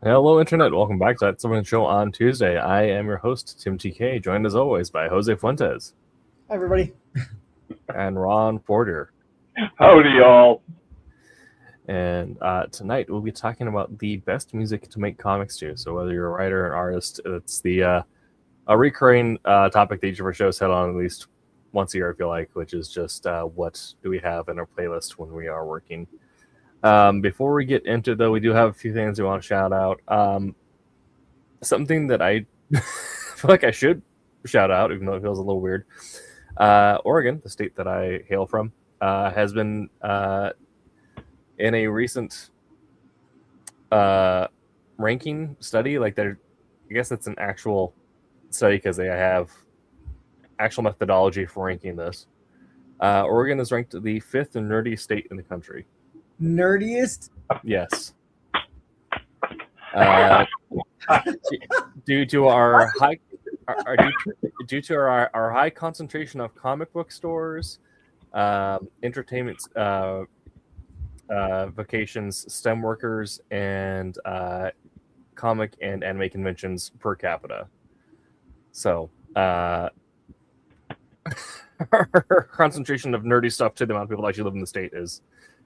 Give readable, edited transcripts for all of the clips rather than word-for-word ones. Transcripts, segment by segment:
Hello, Internet. Welcome back to that Silverline Show on Tuesday. I am your host, Tim TK, joined as always by Jose Fuentes. Hi, everybody. And Ron Porter. Howdy, y'all. And tonight we'll be talking about the best music to make comics to. So whether you're a writer or an artist, it's a recurring topic that each of our shows hit on at least once a year, I feel like, which is just what do we have in our playlist when we are working. Before we get into it, though, we do have a few things we want to shout out. Something that I feel like I should shout out, even though it feels a little weird. Oregon, the state that I hail from, has been in a recent ranking study. Like, I guess it's an actual study because they have actual methodology for ranking this. Oregon is ranked the 5th nerdy state in the country. Nerdiest? Yes. Due to our high, due to our high concentration of comic book stores, entertainment vocations, STEM workers, and comic and anime conventions per capita. So, our concentration of nerdy stuff to the amount of people that actually live in the state is.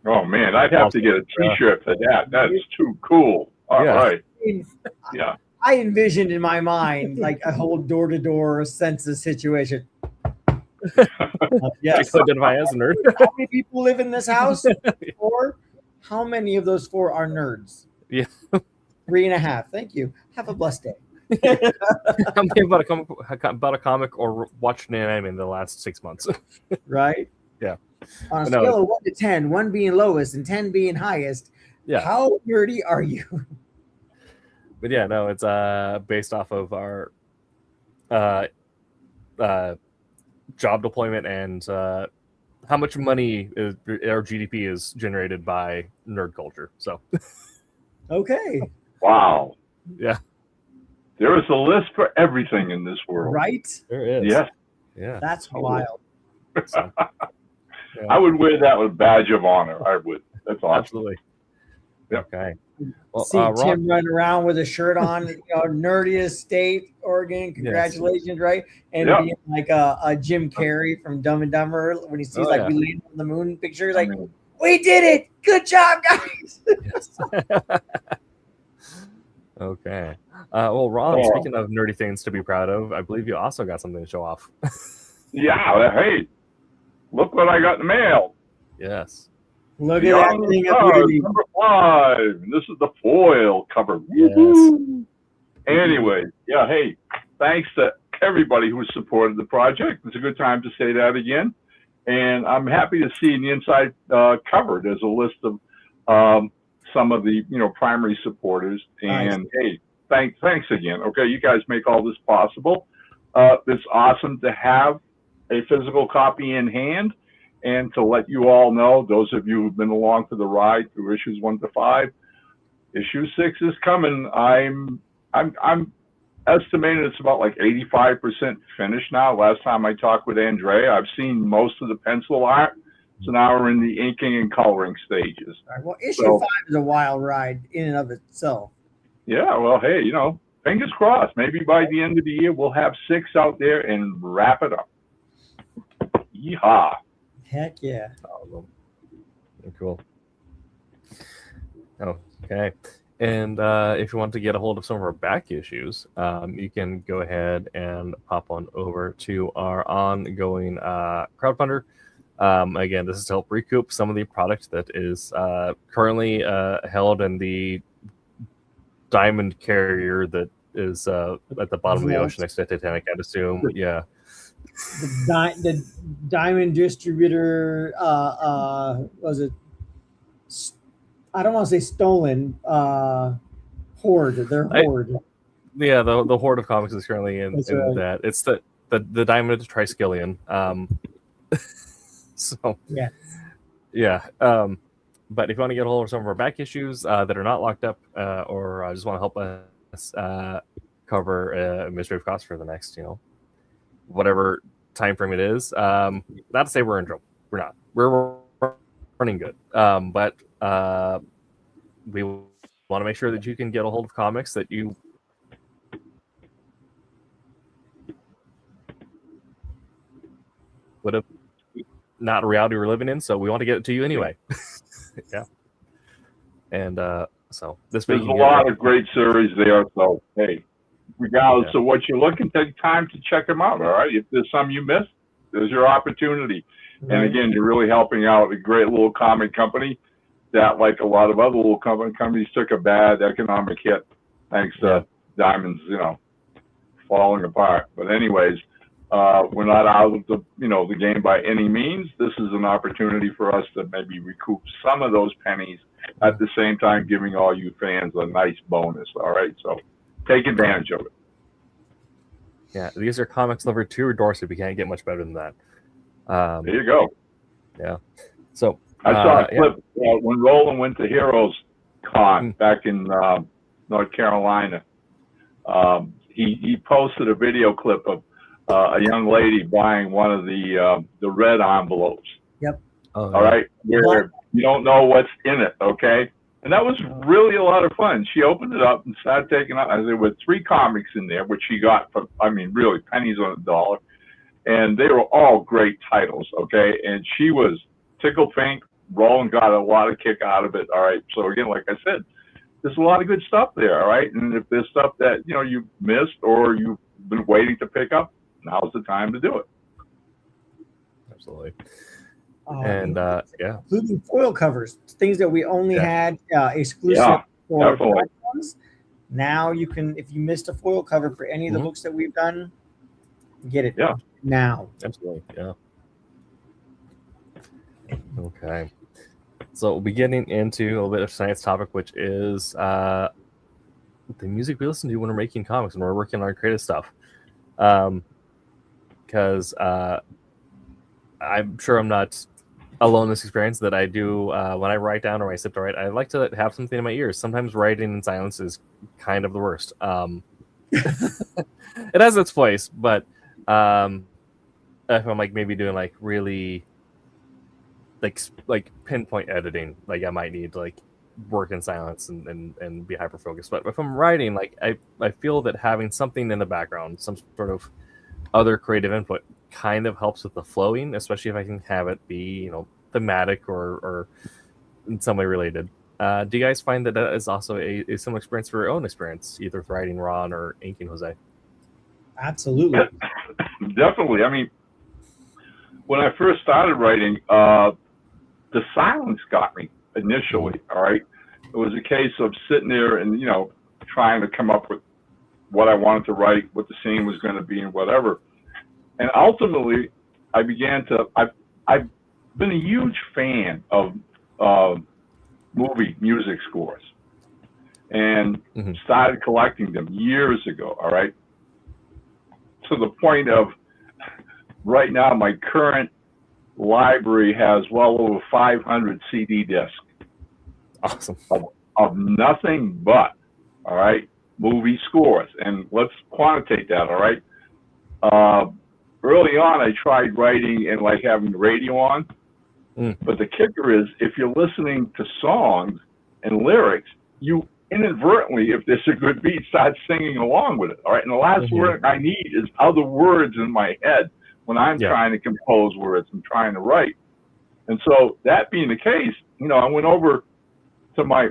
Oh man, I'd have to get a T-shirt for that. That's too cool. All right. Yeah. I envisioned in my mind like a whole door-to-door census situation. Yes. Identify as a nerd. How many people live in this house? 4. How many of those 4 are nerds? Yeah. 3.5. Thank you. Have a blessed day. How many about a comic or watched an anime in the last 6 months? Right? Yeah. On a scale of 1 to 10, 1 being lowest and 10 being highest, yeah. How nerdy are you? But yeah, no, it's based off of our job deployment and how much money our GDP is generated by nerd culture. So, okay. Wow. Yeah. There is a list for everything in this world. Right? There is. Yes. Yeah. That's wild. So, yeah. I would wear that with a badge of honor. I would. That's awesome. Absolutely. Yep. Okay. Well, See Tim running around with a shirt on, nerdiest state, Oregon. Congratulations, yes. Right? And being like a Jim Carrey from Dumb and Dumber when he sees we land on the moon picture, like, we did it! Good job, guys! Yes. Okay. Well, Ron, speaking of nerdy things to be proud of, I believe you also got something to show off. Yeah. Hey, look what I got in the mail. Yes. Look at that thing up here. Number 5. This is the foil cover. Yes. Anyway, yeah, hey, thanks to everybody who supported the project. It's a good time to say that again. And I'm happy to see in the inside cover, there's a list of some of the, primary supporters. And hey, thanks again. Okay, you guys make all this possible. It's awesome to have a physical copy in hand. And to let you all know, those of you who've been along for the ride through issues 1 to 5, issue 6 is coming. I'm estimating it's about like 85% finished now. Last time I talked with Andrea, I've seen most of the pencil art. So now we're in the inking and coloring stages. All right, well, issue 5 is a wild ride in and of itself. Yeah, well, hey, fingers crossed. Maybe by the end of the year, we'll have 6 out there and wrap it up. Yeehaw. Heck yeah. Oh, cool. Okay. And if you want to get a hold of some of our back issues, you can go ahead and pop on over to our ongoing crowdfunder. Again, this is to help recoup some of the product that is currently held in the diamond carrier that is at the bottom of the ocean next to Titanic, I'd assume. Yeah. The diamond distributor was it? I don't want to say stolen. Hoard. They're hoard. The hoard of comics is currently in that. It's the diamond triskelion. So yeah. But if you want to get a hold of some of our back issues that are not locked up, or just want to help us cover administrative costs for the next, whatever time frame it is. Not to say we're in trouble. We're not. We're running good. But we want to make sure that you can get a hold of comics that you would have not a reality we're living in, so we want to get it to you anyway. Yeah. And so this there's a lot of great series there. So hey, regardless of what you're looking, take time to check them out. All right, if there's some you missed, there's your opportunity. Right. And again, you're really helping out a great little comic company that, like a lot of other little companies, took a bad economic hit thanks to Diamond's, falling apart. But anyways, we're not out of the game by any means. This is an opportunity for us to maybe recoup some of those pennies at the same time giving all you fans a nice bonus. All right, so take advantage of it. Yeah, these are comics delivered to your doorstep. You can't get much better than that. There you go. Yeah. So I saw a clip when Roland went to Heroes Con back in North Carolina. He posted a video clip of a young lady buying one of the red envelopes. Yep. All right, where you don't know what's in it. Okay, and that was really a lot of fun. She opened it up and started taking out. There were 3 comics in there, which she got for, really pennies on a dollar, and they were all great titles. Okay, and she was tickled pink. Roland got a lot of kick out of it. All right, so again, like I said, there's a lot of good stuff there. All right, and if there's stuff that you missed or you've been waiting to pick up, now's the time to do it. Absolutely. And including foil covers, things that we only had exclusive for platforms. Now you can, if you missed a foil cover for any of the books that we've done, get it now. Absolutely. Yeah. Okay. So we'll be getting into a little bit of tonight's topic, which is the music we listen to when we're making comics and we're working on our creative stuff. Because I'm sure I'm not alone in this experience that I do when I write down or when I sit to write. I like to have something in my ears. Sometimes writing in silence is kind of the worst. It has its place, but if I'm maybe doing really pinpoint editing, I might need to work in silence and be hyper focused. But if I'm writing, I feel that having something in the background, some sort of other creative input, kind of helps with the flowing, especially if I can have it be thematic or in some way related. Do you guys find that is also a similar experience for your own experience, either with writing Ron or inking Jose? Absolutely. Definitely. When I first started writing, the silence got me initially. All right, it was a case of sitting there and trying to come up with what I wanted to write, what the scene was going to be, and whatever. And ultimately, I've been a huge fan of movie music scores, and started collecting them years ago. All right, to the point of right now, my current library has well over 500 CD discs. Awesome. Of nothing but, all right, movie scores. And let's quantitate that, all right? Early on, I tried writing and having the radio on. But the kicker is, if you're listening to songs and lyrics, you inadvertently, if there's a good beat, start singing along with it, all right? And the last word I need is other words in my head when I'm trying to compose words and trying to write. And so that being the case, I went over to my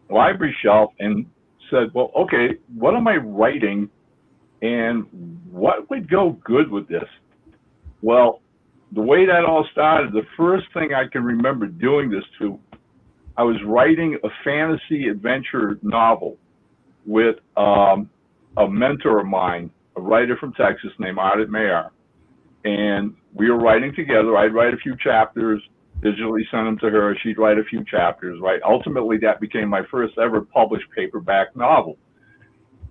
library shelf and said, well, okay, what am I writing and what would go good with this? Well, the way that all started, the first thing I can remember doing this to, I was writing a fantasy adventure novel with a mentor of mine, a writer from Texas named Ardit Mayer. And we were writing together. I'd write a few chapters, digitally send them to her. She'd write a few chapters, right? Ultimately, that became my first ever published paperback novel.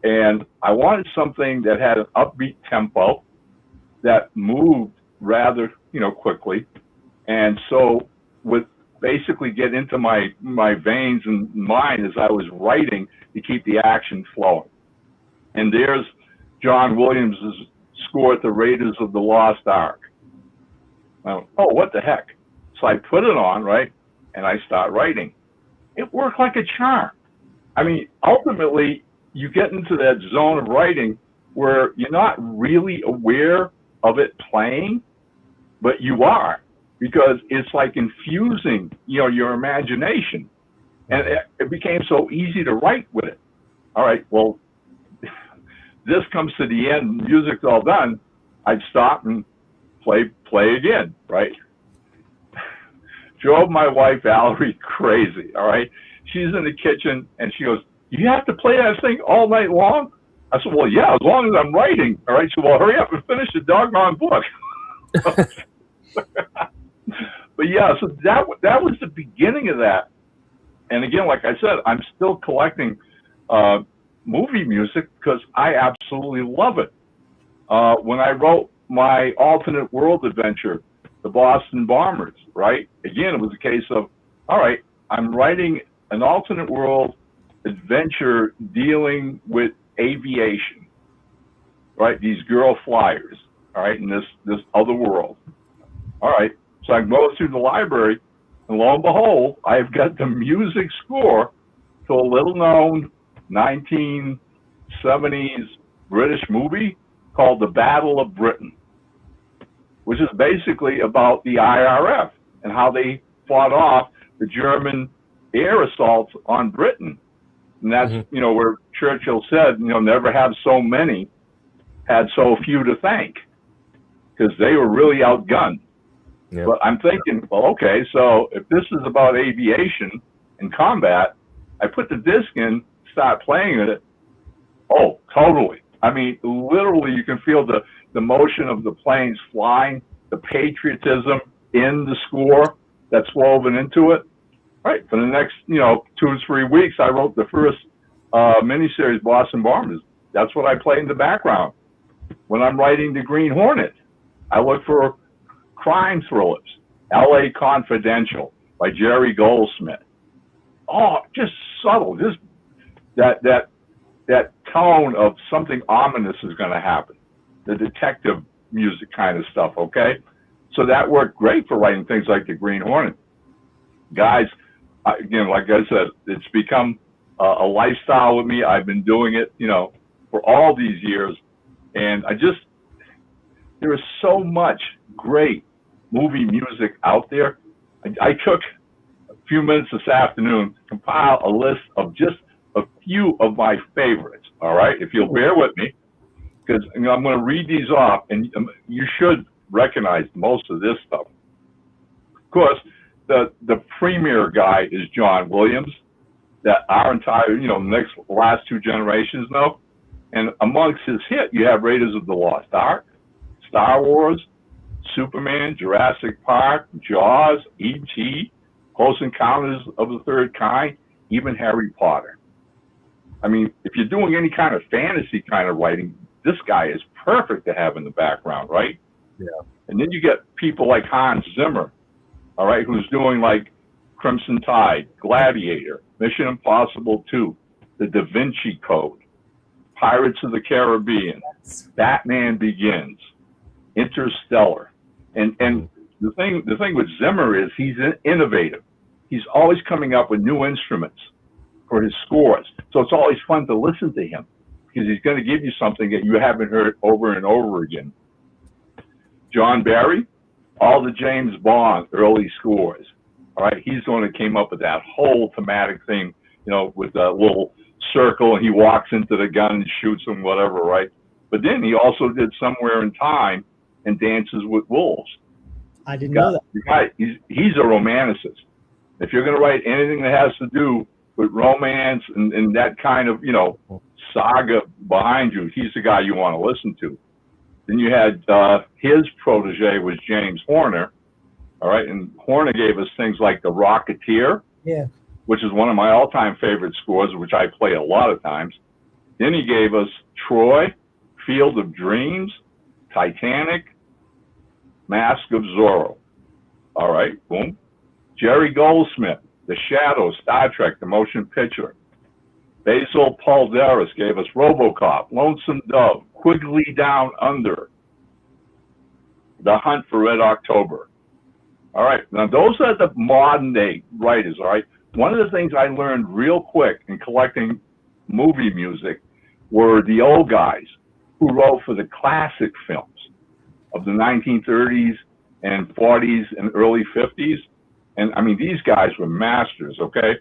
And I wanted something that had an upbeat tempo, that moved rather, quickly. And so would basically get into my veins and mind as I was writing to keep the action flowing. And there's John Williams' score at the Raiders of the Lost Ark. I went, oh, what the heck? So I put it on, right? And I start writing. It worked like a charm. I mean, ultimately, you get into that zone of writing where you're not really aware of it playing, but you are, because it's like infusing, your imagination. And it became so easy to write with it. All right, well, this comes to the end, music's all done, I'd stop and play again, right? Drove my wife Valerie crazy, all right? She's in the kitchen and she goes, "You have to play that thing all night long?" I said, "Well, yeah, as long as I'm writing." All right, she said, "Well, hurry up and finish the doggone book." But yeah, so that was the beginning of that. And again, like I said, I'm still collecting movie music because I absolutely love it. When I wrote my alternate world adventure, The Boston Bombers, right? Again, it was a case of, all right, I'm writing an alternate world adventure dealing with aviation, right? These girl flyers, all right, in this other world. All right, so I go through the library, and lo and behold, I've got the music score to a little-known 1970s British movie called The Battle of Britain, which is basically about the IRF and how they fought off the German air assaults on Britain. And that's, where Churchill said, never have so many had so few to thank, because they were really outgunned. Yep. But I'm thinking, well, okay, so if this is about aviation and combat, I put the disc in, start playing it. Oh, totally. I mean, literally, you can feel the motion of the planes flying, the patriotism in the score that's woven into it. Right. For the next, 2 to 3 weeks, I wrote the first miniseries, Boston Bombers. That's what I play in the background. When I'm writing The Green Hornet, I look for crime thrillers. L.A. Confidential by Jerry Goldsmith. Oh, just subtle. Just that tone of something ominous is going to happen. The detective music kind of stuff, okay? So that worked great for writing things like The Green Hornet. Guys, again, like I said, it's become a lifestyle with me. I've been doing it, for all these years. And there is so much great movie music out there. I took a few minutes this afternoon to compile a list of just a few of my favorites, all right? If you'll bear with me, because I'm going to read these off, and you should recognize most of this stuff. Of course, the premier guy is John Williams, that our entire, last two generations know. And amongst his hit, you have Raiders of the Lost Ark, Star Wars, Superman, Jurassic Park, Jaws, E.T., Close Encounters of the Third Kind, even Harry Potter. I mean, if you're doing any kind of fantasy kind of writing, this guy is perfect to have in the background, right? Yeah. And then you get people like Hans Zimmer, all right, who's doing like Crimson Tide, Gladiator, Mission Impossible 2, The Da Vinci Code, Pirates of the Caribbean, Batman Begins, Interstellar. And the thing with Zimmer is he's innovative. He's always coming up with new instruments for his scores. So it's always fun to listen to him, because he's going to give you something that you haven't heard over and over again. John Barry, all the James Bond early scores. All right, he's the one that came up with that whole thematic thing, with the little circle, and he walks into the gun and shoots him, whatever, right? But then he also did Somewhere in Time and Dances with Wolves. I didn't know that. The guy, he's a romanticist. If you're going to write anything that has to do with romance and that kind of, saga behind you, he's the guy you want to listen to. Then you had his protege was James Horner, all right? And Horner gave us things like The Rocketeer, which is one of my all-time favorite scores, which I play a lot of times. Then he gave us Troy, Field of Dreams, Titanic, Mask of Zorro. All right, boom. Jerry Goldsmith, The Shadow, Star Trek, the motion picture. Basil Palderis gave us RoboCop, Lonesome Dove, Quigley Down Under, The Hunt for Red October. All right, now those are the modern day writers, all right? one of the things I learned real quick in collecting movie music were the old guys who wrote for the classic films of the 1930s and 40s and early 50s. And I mean, these guys were masters, okay?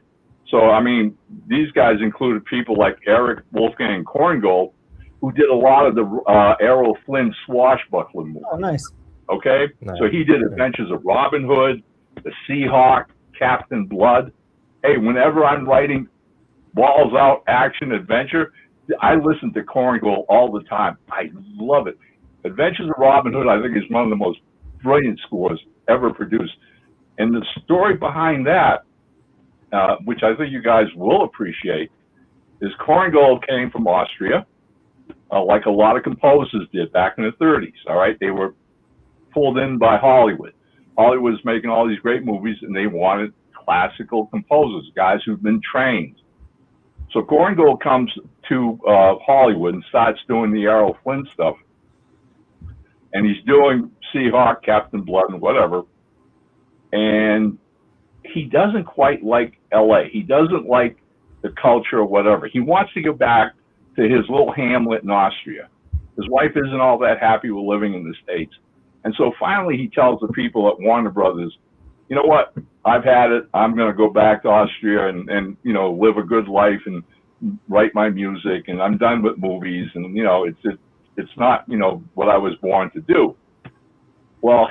So, I mean, these guys included people like Eric Wolfgang Korngold, who did a lot of the Errol Flynn swashbuckling movies. Oh, nice. Okay? Nice. So he did Adventures of Robin Hood, The Seahawk, Captain Blood. Hey, whenever I'm writing balls out action adventure, I listen to Korngold all the time. I love it. Adventures of Robin Hood, I think, is one of the most brilliant scores ever produced. And the story behind that, which I think you guys will appreciate, is Korngold came from Austria, like a lot of composers did back in the 30s, all right? They were pulled in by Hollywood. Hollywood was making all these great movies, and they wanted classical composers, guys who've been trained. So Korngold comes to Hollywood and starts doing the Errol Flynn stuff. And he's doing Seahawk, Captain Blood, and whatever. And he doesn't quite like LA. He doesn't like the culture or whatever. He wants to go back to his little hamlet in Austria. His wife isn't all that happy with living in the States. And so finally he tells the people at Warner Brothers, you know what? I've had it. I'm going to go back to Austria and you know, live a good life and write my music. And I'm done with movies. And, you know, it's not, you know, what I was born to do. Well,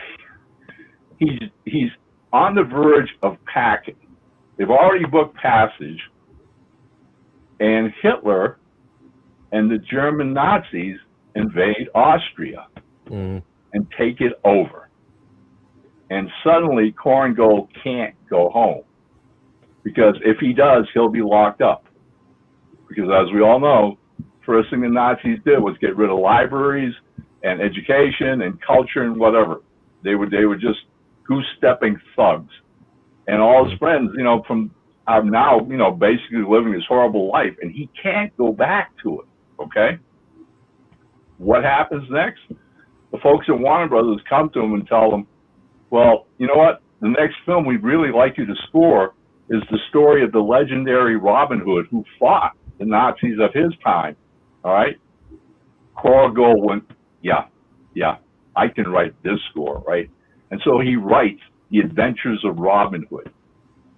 he's on the verge of packing. They've already booked passage, and Hitler and the German Nazis invade Austria and take it over. And suddenly Korngold can't go home, because if he does, he'll be locked up. Because as we all know, first thing the Nazis did was get rid of libraries and education and culture and whatever. They were just goose-stepping thugs. And all his friends, you know, are now, you know, basically living this horrible life, and he can't go back to it, okay? What happens next? The folks at Warner Brothers come to him and tell him, well, you know what? The next film we'd really like you to score is the story of the legendary Robin Hood who fought the Nazis of his time, all right? Korngold went, yeah, I can write this score, right? And so he writes The Adventures of Robin Hood.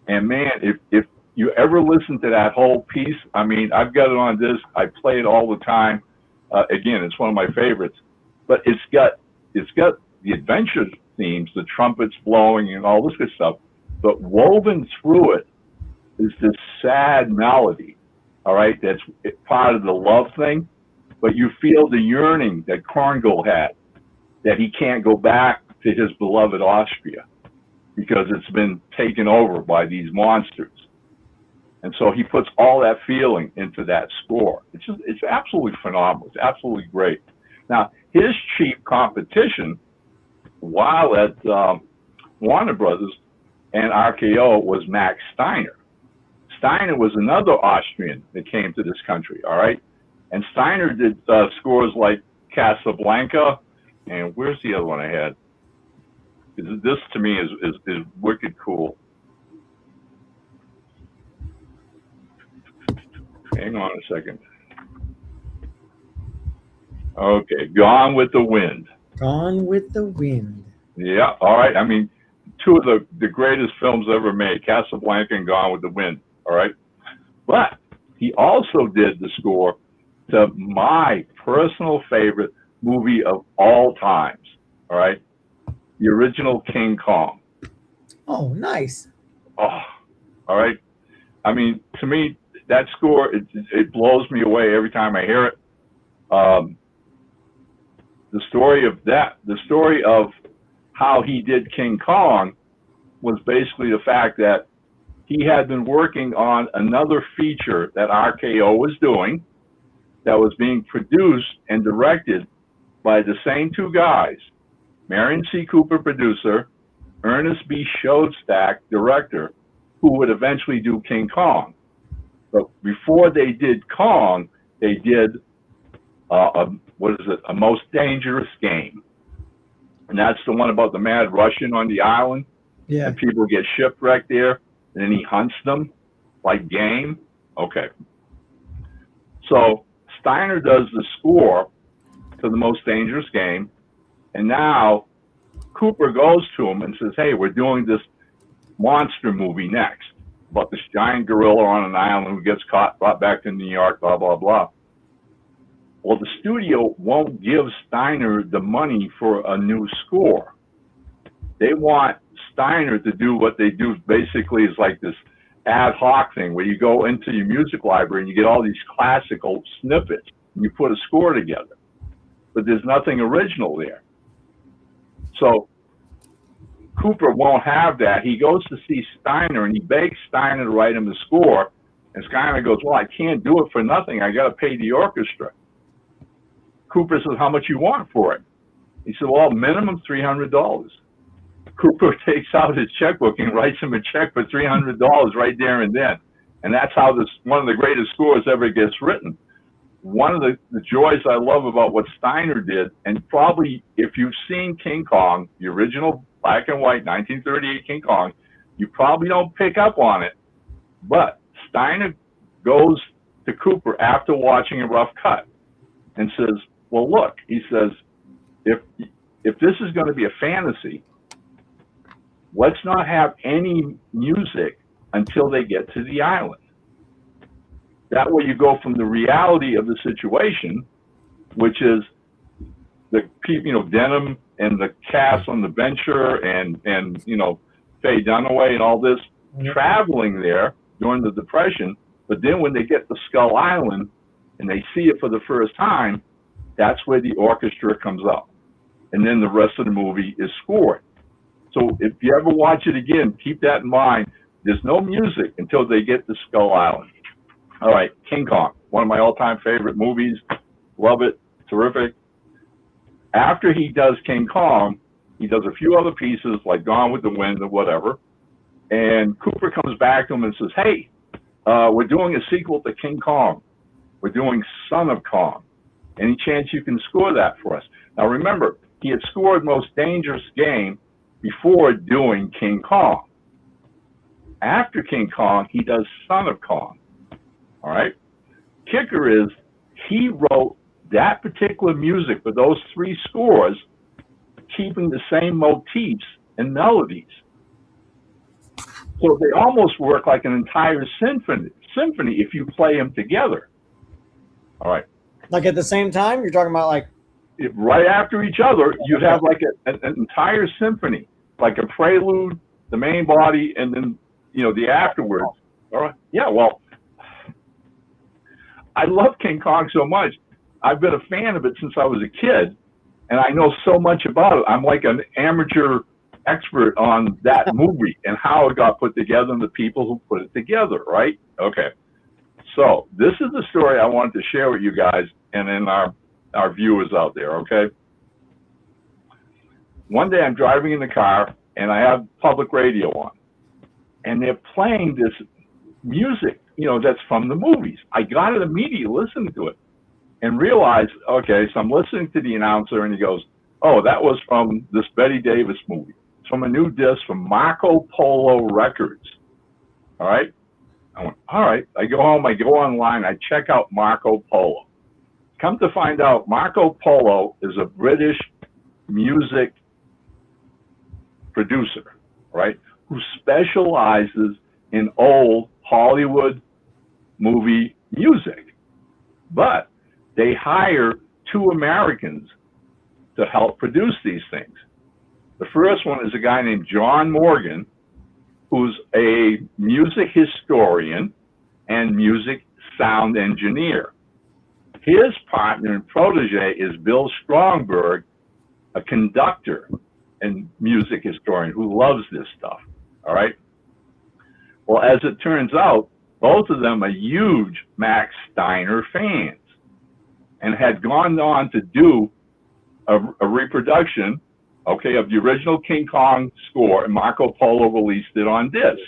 And man, if you ever listen to that whole piece, I mean, I've got it on disc. I play it all the time. Again, it's one of my favorites. But it's got the adventure themes, the trumpets blowing and all this good stuff. But woven through it is this sad melody, all right? That's part of the love thing. But you feel the yearning that Korngold had, that he can't go back to his beloved Austria because it's been taken over by these monsters. And so he puts all that feeling into that score. It's absolutely phenomenal. It's absolutely great. Now, his chief competition while at Warner Brothers and RKO was Max Steiner. Steiner was another Austrian that came to this country, all right? And Steiner did scores like Casablanca, and where's the other one I had? This to me is wicked cool. Hang on a second. Okay, Gone with the Wind. Gone with the Wind. Yeah, all right. I mean, two of the greatest films ever made, Casablanca and Gone with the Wind, all right? But he also did the score to my personal favorite movie of all times, all right? The original King Kong. Oh, nice. Oh, all right. I mean, to me, that score, it blows me away every time I hear it. The story of how he did King Kong was basically the fact that he had been working on another feature that RKO was doing that was being produced and directed by the same two guys, Marion C. Cooper, producer, Ernest B. Showstack, director, who would eventually do King Kong. But before they did Kong, they did A Most Dangerous Game. And that's the one about the mad Russian on the island. Yeah. And people get shipwrecked there. and then he hunts them like game. Okay. So Steiner does the score to The Most Dangerous Game, and now Cooper goes to him and says, hey, we're doing this monster movie next about this giant gorilla on an island who gets caught, brought back to New York, blah, blah, blah. Well, the studio won't give Steiner the money for a new score. They want Steiner to do what they do basically is like this ad hoc thing where you go into your music library and you get all these classical snippets and you put a score together. But there's nothing original there. So Cooper won't have that. He goes to see Steiner and he begs Steiner to write him the score. And Steiner goes, well, I can't do it for nothing. I got to pay the orchestra. Cooper says, how much you want for it? He said, well, minimum $300. Cooper takes out his checkbook and writes him a check for $300 right there and then. And that's how this one of the greatest scores ever gets written. One of the joys I love about what Steiner did, and probably if you've seen King Kong, the original black and white 1938 King Kong, you probably don't pick up on it. But Steiner goes to Cooper after watching a rough cut and says, well, look, he says, if this is going to be a fantasy, let's not have any music until they get to the island. That way you go from the reality of the situation, which is the people, Denham and the cast on the Venture and Faye Dunaway and all this traveling there during the Depression. But then when they get to Skull Island and they see it for the first time, that's where the orchestra comes up. And then the rest of the movie is scored. So if you ever watch it again, keep that in mind. There's no music until they get to Skull Island. All right, King Kong, one of my all-time favorite movies. Love it, terrific. After he does King Kong, he does a few other pieces like Gone with the Wind or whatever. And Cooper comes back to him and says, hey, we're doing a sequel to King Kong. We're doing Son of Kong. Any chance you can score that for us? Now remember, he had scored Most Dangerous Game before doing King Kong. After King Kong, he does Son of Kong. All right? Kicker is he wrote that particular music for those three scores, keeping the same motifs and melodies. So they almost work like an entire symphony if you play them together. All right. Like at the same time, you're talking about like right after each other, you'd have like an entire symphony, like a prelude, the main body, and then the afterwards. All right. Yeah. Well, I love King Kong so much. I've been a fan of it since I was a kid, and I know so much about it. I'm like an amateur expert on that movie and how it got put together and the people who put it together, right? Okay. So this is the story I wanted to share with you guys and then our viewers out there, okay? One day I'm driving in the car and I have public radio on, and they're playing this music, that's from the movies. I got it immediately listening to it and realized, okay, so I'm listening to the announcer and he goes, oh, that was from this Betty Davis movie. It's from a new disc from Marco Polo Records. All right. I went, all right. I go home, I go online, I check out Marco Polo. Come to find out, Marco Polo is a British music producer, right, who specializes in old Hollywood movie music. But they hire two Americans to help produce these things. The first one is a guy named John Morgan, who's a music historian and music sound engineer. His partner and protege is Bill Stromberg, a conductor and music historian who loves this stuff, all right? Well, as it turns out, both of them are huge Max Steiner fans and had gone on to do a reproduction, okay, of the original King Kong score, and Marco Polo released it on disc.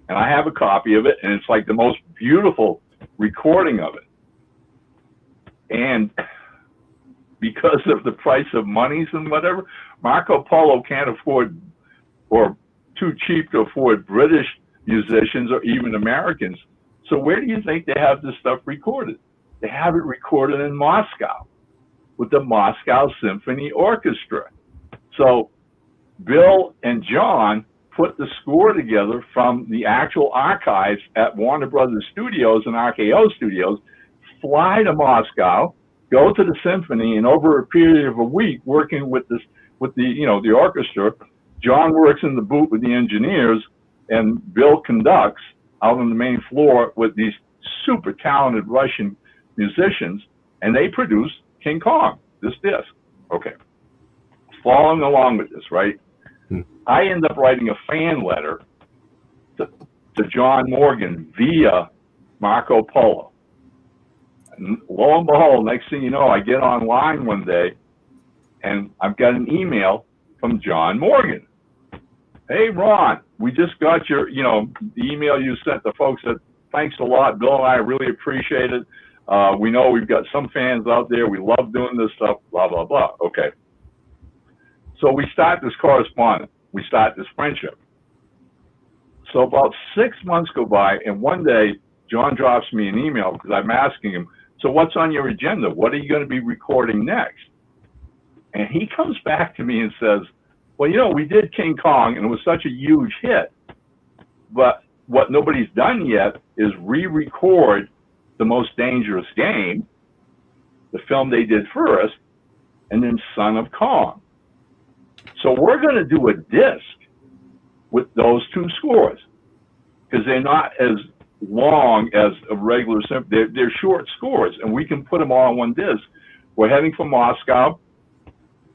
And I have a copy of it, and it's like the most beautiful recording of it. And because of the price of monies and whatever, Marco Polo can't afford, or too cheap to afford, British musicians or even Americans. So where do you think they have this stuff recorded? They have it recorded in Moscow with the Moscow Symphony Orchestra. So Bill and John put the score together from the actual archives at Warner Brothers Studios and RKO Studios, fly to Moscow, go to the symphony, and over a period of a week, working with the the orchestra, John works in the booth with the engineers, and Bill conducts out on the main floor with these super talented Russian musicians, and they produce King Kong, this disc. Okay. Following along with this, right? I end up writing a fan letter to John Morgan via Marco Polo. And lo and behold, next thing you know, I get online one day, and I've got an email from John Morgan. Hey, Ron, we just got your, the email you sent the folks that thanks a lot. Bill and I really appreciate it. We know we've got some fans out there. We love doing this stuff, blah, blah, blah. Okay. So we start this correspondence. We start this friendship. So about 6 months go by, and one day, John drops me an email because I'm asking him, so what's on your agenda? What are you going to be recording next? And he comes back to me and says, well, we did King Kong, and it was such a huge hit. But what nobody's done yet is re-record The Most Dangerous Game, the film they did first, and then Son of Kong. So we're going to do a disc with those two scores because they're not as long as a regular symphony. They're short scores, and we can put them all on one disc. We're heading for Moscow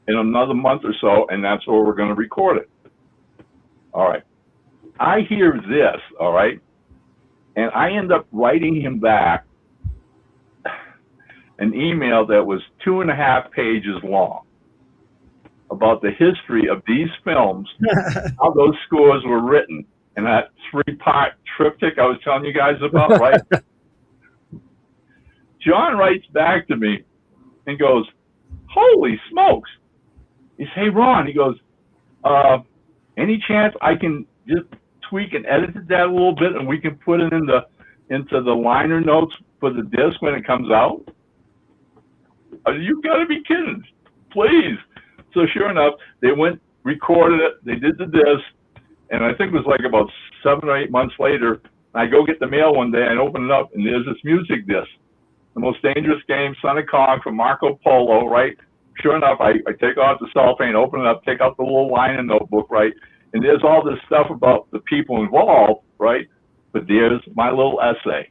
in another month or so, and that's where we're going to record it. All right. I hear this, all right, and I end up writing him back an email that was 2.5 pages long about the history of these films, how those scores were written, and that 3-part triptych I was telling you guys about, right? John writes back to me and goes, holy smokes. He says, hey, Ron, he goes, any chance I can just tweak and edit that a little bit and we can put it into the liner notes for the disc when it comes out? You gotta be kidding, please. So sure enough, they went, recorded it, they did the disc, and I think it was like about 7 or 8 months later, I go get the mail one day and open it up, and there's this music disc, The Most Dangerous Game, Son of Kong from Marco Polo, right? Sure enough, I take off the cellophane, open it up, take out the little liner notebook, right? And there's all this stuff about the people involved, right? But there's my little essay,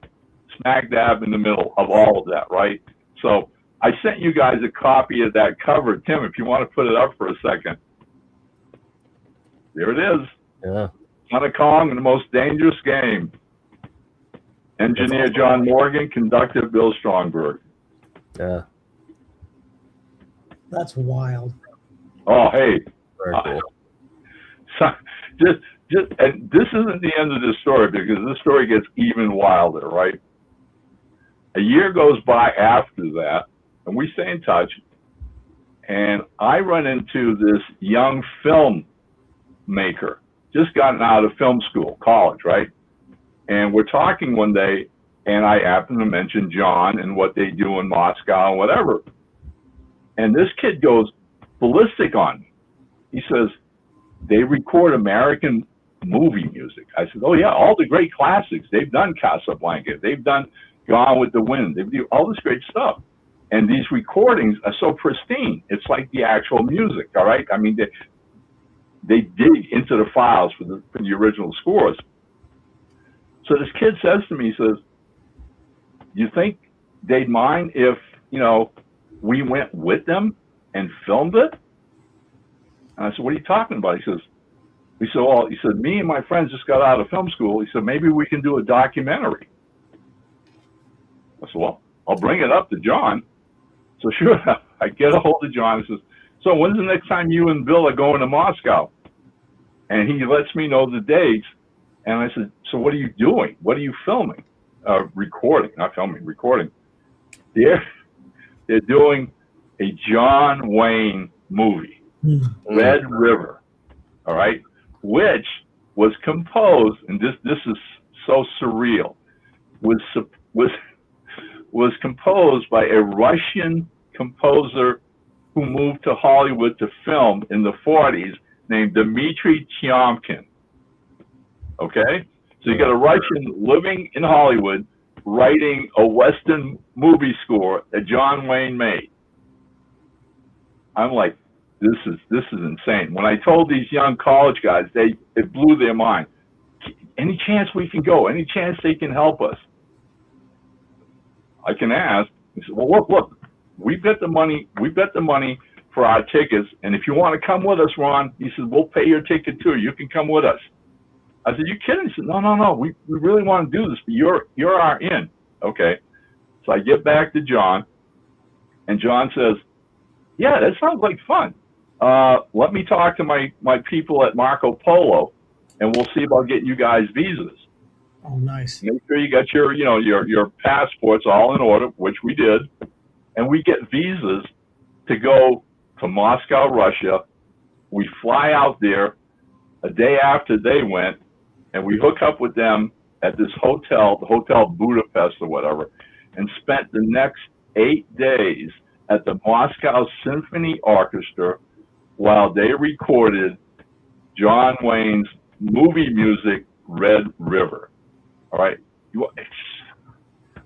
smack dab in the middle of all of that, right? So I sent you guys a copy of that cover. Tim, if you want to put it up for a second. There it is. Yeah. Son of Kong and The Most Dangerous Game. Engineer John Morgan, conductor Bill Strongberg. Yeah. That's wild. Oh, hey. Very cool. So and this isn't the end of this story because this story gets even wilder, right? A year goes by after that, and we stay in touch, and I run into this young film maker, just gotten out of film school, college, right? And we're talking one day, and I happen to mention John and what they do in Moscow and whatever. And this kid goes ballistic on me. He says, they record American movie music. I said, oh, yeah, all the great classics. They've done Casablanca. They've done Gone with the Wind. They do all this great stuff. And these recordings are so pristine. It's like the actual music, all right? I mean, they dig into the files for the original scores. So this kid says to me, he says, you think they'd mind if, we went with them and filmed it? And I said, what are you talking about? He said, me and my friends just got out of film school. He said, maybe we can do a documentary. I said, well, I'll bring it up to John. So sure enough, I get a hold of John and says, so when's the next time you and Bill are going to Moscow? And he lets me know the dates. And I said, so what are you doing? What are you filming? Recording, not filming, recording. They're doing a John Wayne movie, Red River, all right, which was composed, and this is so surreal, was was composed by a Russian composer who moved to Hollywood to film in the 40s, named Dmitry Tiomkin. Okay? So you got a Russian living in Hollywood writing a Western movie score that John Wayne made. I'm like, this is insane. When I told these young college guys, it blew their mind. Any chance we can go? Any chance they can help us? I can ask. He said, well, look, we bet the money for our tickets, and if you want to come with us, Ron, he said, we'll pay your ticket too. You can come with us. I said, you kidding? He said, no, we really want to do this, but you're our in. Okay. So I get back to John, and John says, yeah, that sounds like fun. Let me talk to my people at Marco Polo, and we'll see about getting you guys visas. Oh, nice. Make sure you got your passports all in order, which we did, and we get visas to go to Moscow, Russia. We fly out there a day after they went, and we hook up with them at this hotel, the Hotel Budapest or whatever, and spent the next 8 days at the Moscow Symphony Orchestra while they recorded John Wayne's movie music, Red River. All right.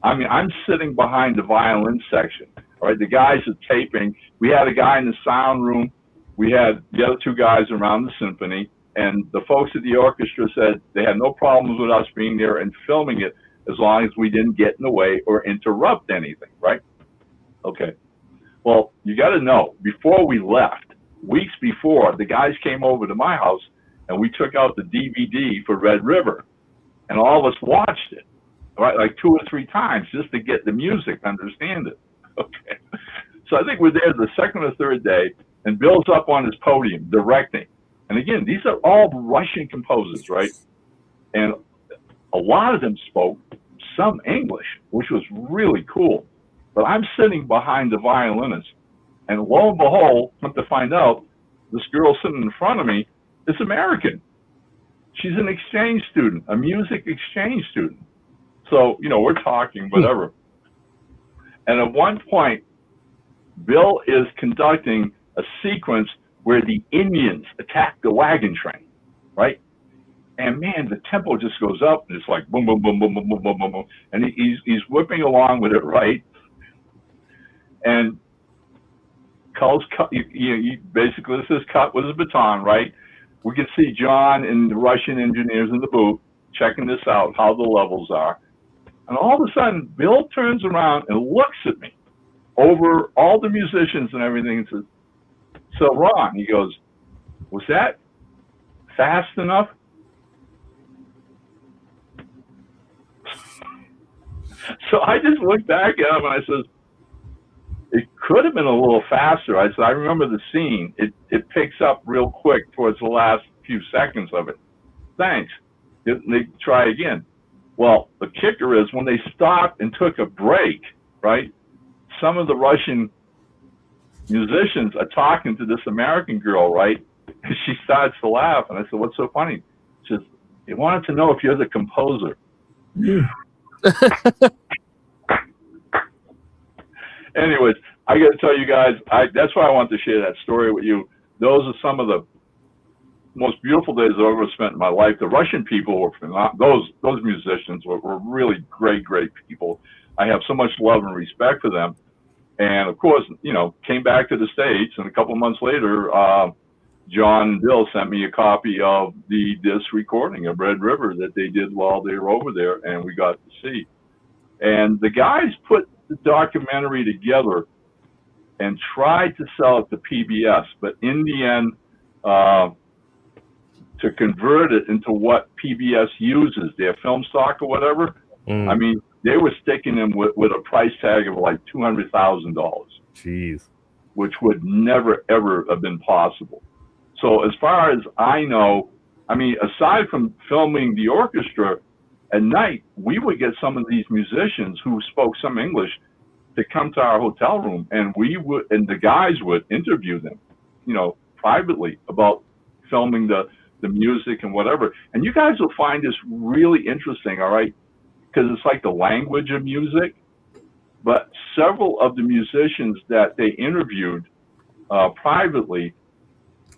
I'm sitting behind the violin section. All right. The guys are taping. We had a guy in the sound room. We had the other two guys around the symphony. And the folks at the orchestra said they had no problems with us being there and filming it as long as we didn't get in the way or interrupt anything. Right. Okay. Well, you got to know, before we left, weeks before, the guys came over to my house and we took out the DVD for Red River. And all of us watched it, right, like 2 or 3 times just to get the music, understand it. Okay. So I think we're there the second or third day, and Bill's up on his podium directing. And again, these are all Russian composers, right? And a lot of them spoke some English, which was really cool. But I'm sitting behind the violinist, and lo and behold, come to find out, this girl sitting in front of me is American. She's an exchange student, a music exchange student. So, we're talking, whatever. And at one point, Bill is conducting a sequence where the Indians attack the wagon train, right? And man, the tempo just goes up, and it's like boom, boom, boom, boom, boom, boom, boom, boom, boom. And he's whipping along with it, right? And Cull's cut, basically this is cut with his baton, right? We can see John and the Russian engineers in the booth checking this out, how the levels are. And all of a sudden, Bill turns around and looks at me over all the musicians and everything and says, so Ron, he goes, was that fast enough? So I just looked back at him and I said, it could have been a little faster. I said, I remember the scene. It picks up real quick towards the last few seconds of it. Thanks. They try again. Well, the kicker is when they stopped and took a break, right, some of the Russian musicians are talking to this American girl, right? And she starts to laugh. And I said, what's so funny? She says, they wanted to know if you're the composer. Anyways, I got to tell you guys, that's why I want to share that story with you. Those are some of the most beautiful days I've ever spent in my life. The Russian people were phenomenal. Those musicians were really great people. I have so much love and respect for them. And of course, came back to the States, and a couple of months later, John and Bill sent me a copy of this recording of Red River that they did while they were over there, and we got to see. And the guys put the documentary together and tried to sell it to PBS, but in the end, to convert it into what PBS uses, their film stock or whatever, I mean, they were sticking them with a price tag of like $200,000. Jeez. Which would never, ever have been possible. So as far as I know, I mean, aside from filming the orchestra, at night, we would get some of these musicians who spoke some English to come to our hotel room, and the guys would interview them, privately about filming the the music and whatever. And you guys will find this really interesting, all right? Because it's like the language of music. But several of the musicians that they interviewed privately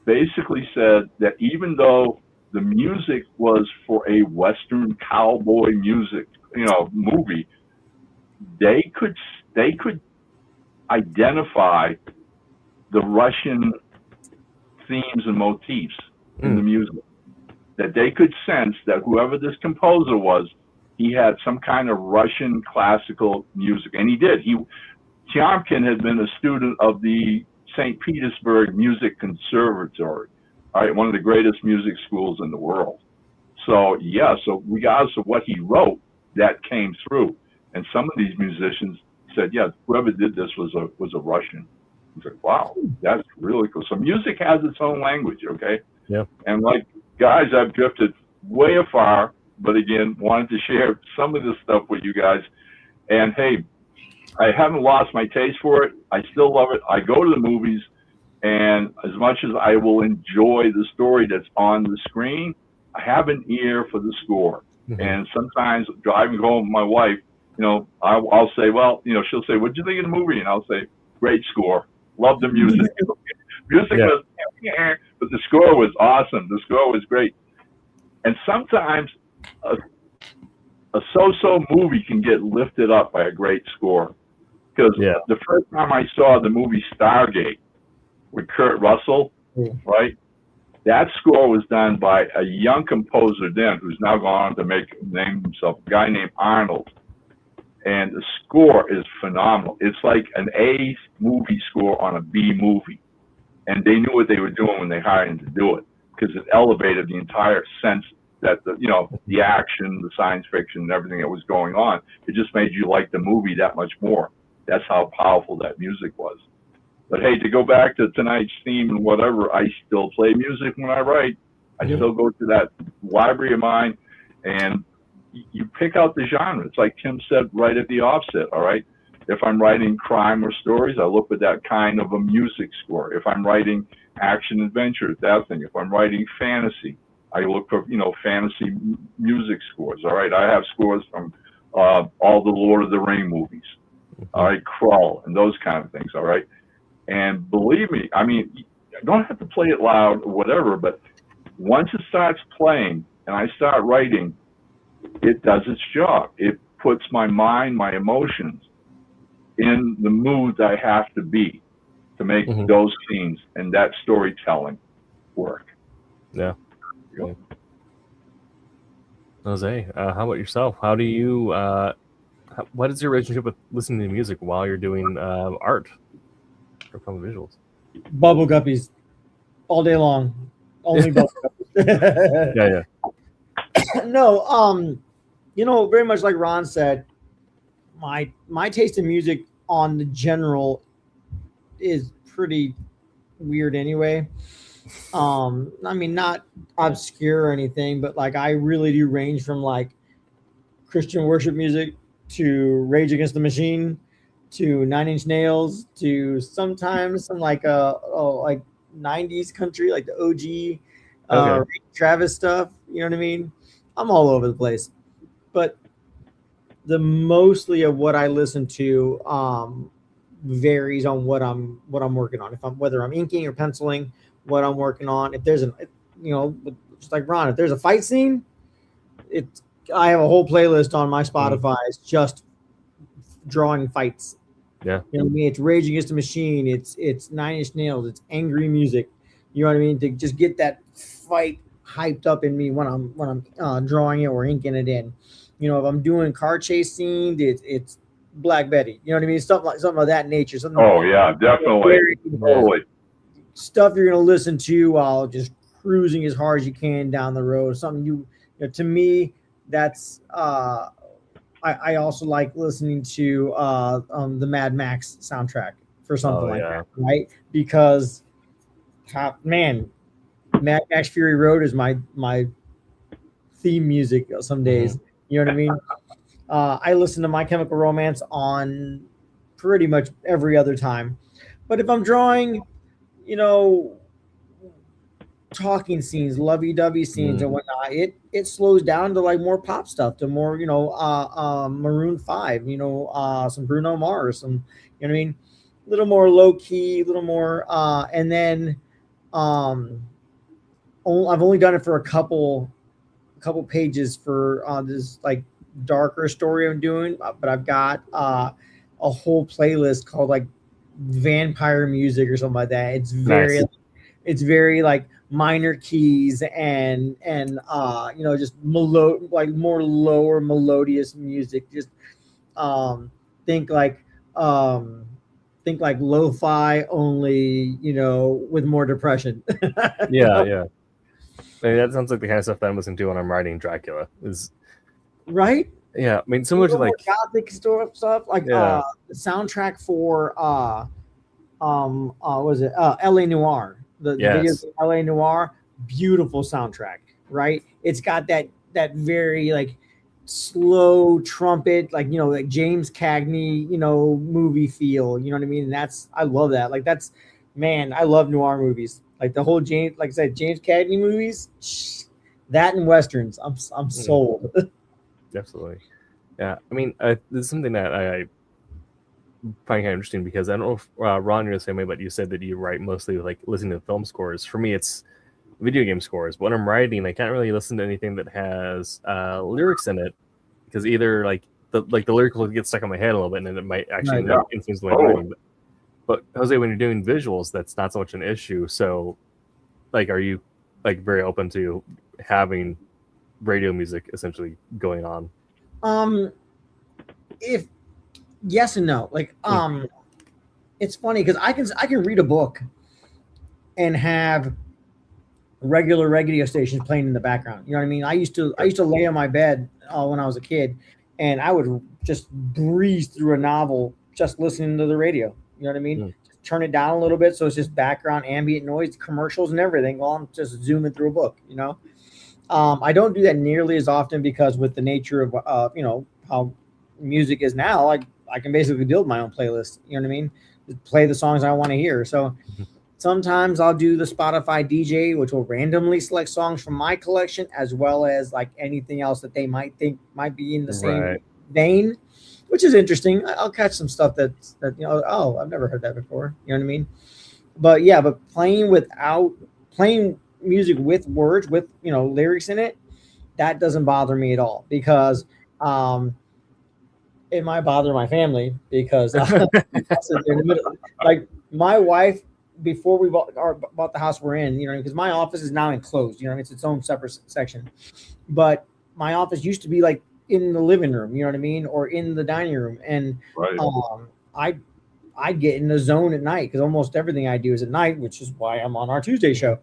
basically said that even though the music was for a Western cowboy music, movie, they could identify the Russian themes and motifs in the music. That they could sense that whoever this composer was, he had some kind of Russian classical music, and he did. Tiomkin had been a student of the St. Petersburg Music Conservatory, all right, one of the greatest music schools in the world. So so regardless of what he wrote, that came through. And some of these musicians said, yeah, whoever did this was a Russian. It's like, wow, that's really cool. So music has its own language, okay? Yeah. And like, guys, I've drifted way afar, but again, wanted to share some of this stuff with you guys. And hey, I haven't lost my taste for it. I still love it. I go to the movies, and as much as I will enjoy the story that's on the screen, I have an ear for the score. Mm-hmm. And sometimes driving home with my wife, I'll say, well, she'll say, what'd you think of the movie? And I'll say, great score. Love the music. Music was, but the score was awesome. The score was great. And sometimes a so-so movie can get lifted up by a great score. Because the first time I saw the movie Stargate with Kurt Russell, right, that score was done by a young composer then, who's now gone on to name himself, a guy named Arnold. And the score is phenomenal. It's like an A movie score on a B movie. And they knew what they were doing when they hired him to do it, because it elevated the entire sense that the action, the science fiction, and everything that was going on. It just made you like the movie that much more. That's how powerful that music was. But hey, to go back to tonight's theme and whatever, I still play music when I write. I still go to that library of mine, and you pick out the genre. It's like Tim said right at the offset, all right? If I'm writing crime or stories, I look for that kind of a music score. If I'm writing action adventure, that thing. If I'm writing fantasy, I look for, fantasy music scores, all right? I have scores from all the Lord of the Ring movies, all right, Crawl, and those kind of things, all right? And believe me, I mean, I don't have to play it loud or whatever, but once it starts playing and I start writing, it does its job. It puts my mind, my emotions in the mood I have to be to make those scenes and that storytelling work. Yeah. Jose, how about yourself? How do you, what is your relationship with listening to music while you're doing art or film visuals? Bubble guppies all day long. Only bubble guppies. Yeah. No, very much like Ron said, my taste in music on the general is pretty weird anyway. I mean, not obscure or anything, but like I really do range from like Christian worship music to Rage Against the Machine to 9 Inch Nails to sometimes some like 90s country, like the OG Travis stuff. You know what I mean? I'm all over the place, but the mostly of what I listen to varies on what I'm working on. Whether I'm inking or penciling, what I'm working on. If there's just like Ron, if there's a fight scene, I have a whole playlist on my Spotify. It's just drawing fights. Yeah. You know what I mean? It's Rage Against the Machine. It's 9 Inch Nails. It's angry music. You know what I mean? To just get that fight hyped up in me when I'm drawing it or inking it in. If I'm doing car chase scenes, it's Black Betty. You know what I mean? Something of that nature. Definitely. Totally. Stuff you're gonna listen to while just cruising as hard as you can down the road. Something to me, that's I also like listening to the Mad Max soundtrack for something that, right? Because Mad Max Fury Road is my theme music some days. You know what I mean? I listen to My Chemical Romance on pretty much every other time. But if I'm drawing, talking scenes, lovey-dovey scenes and whatnot, it slows down to like more pop stuff, to more, Maroon 5, some Bruno Mars, some, you know what I mean, a little more low key, a little more, and then I've only done it for a couple pages for this like darker story I'm doing, but I've got a whole playlist called like vampire music or something like that. It's very Nice. It's very like minor keys and just more lower melodious music. Just think like think like lo-fi, only with more depression. Yeah. I mean, that sounds like the kind of stuff that I'm listening to when I'm writing Dracula. Is right. Yeah, I mean, similar to like gothic stuff, like the soundtrack for was it LA Noir, the video of LA Noir, beautiful soundtrack, right? It's got that very like slow trumpet, like like James Cagney movie feel, you know what I mean? And I love that. Like I love noir movies, like the whole James Cagney movies, that and westerns. I'm sold. Absolutely. Yeah, I mean, this is something that I find kind of interesting, because I don't know if Ron, you're the same way, but you said that you write mostly like listening to film scores. For me, it's video game scores. But when I'm writing, I can't really listen to anything that has lyrics in it, because either like the lyrics will get stuck in my head a little bit, and then it might actually influence the way I'm writing. But Jose, when you're doing visuals, that's not so much an issue. So, like, are you like very open to having radio music essentially going on? If yes and no. Like it's funny because I can read a book and have regular radio stations playing in the background. You know what I mean? I used to lay on my bed when I was a kid, and I would just breeze through a novel just listening to the radio. You know what I mean? Just turn it down a little bit so it's just background ambient noise, commercials and everything while I'm just zooming through a book, I don't do that nearly as often, because with the nature of how music is now, I can basically build my own playlist. You know what I mean? Just play the songs I want to hear. So sometimes I'll do the Spotify DJ, which will randomly select songs from my collection, as well as like anything else that they might think might be in the same vein, which is interesting. I'll catch some stuff that oh, I've never heard that before. You know what I mean? But playing music with words, with lyrics in it, that doesn't bother me at all, because it might bother my family, because like my wife, before we bought the house we're in, because my office is now enclosed, it's its own separate section, but my office used to be like in the living room, you know what I mean, or in the dining room, and I get in the zone at night, because almost everything I do is at night, which is why I'm on our Tuesday show,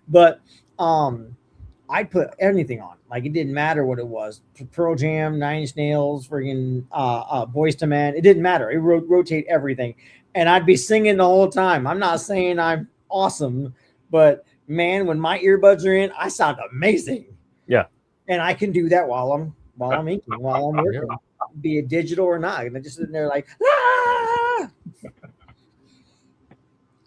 but I'd put anything on. Like, it didn't matter what it was. Pearl Jam, Nine Inch Nails, friggin' Boyz II Men. It didn't matter. It rotate everything. And I'd be singing the whole time. I'm not saying I'm awesome, but man, when my earbuds are in, I sound amazing. Yeah. And I can do that while I'm inking, while I'm working, be it digital or not. And I'm just sitting there like, ah!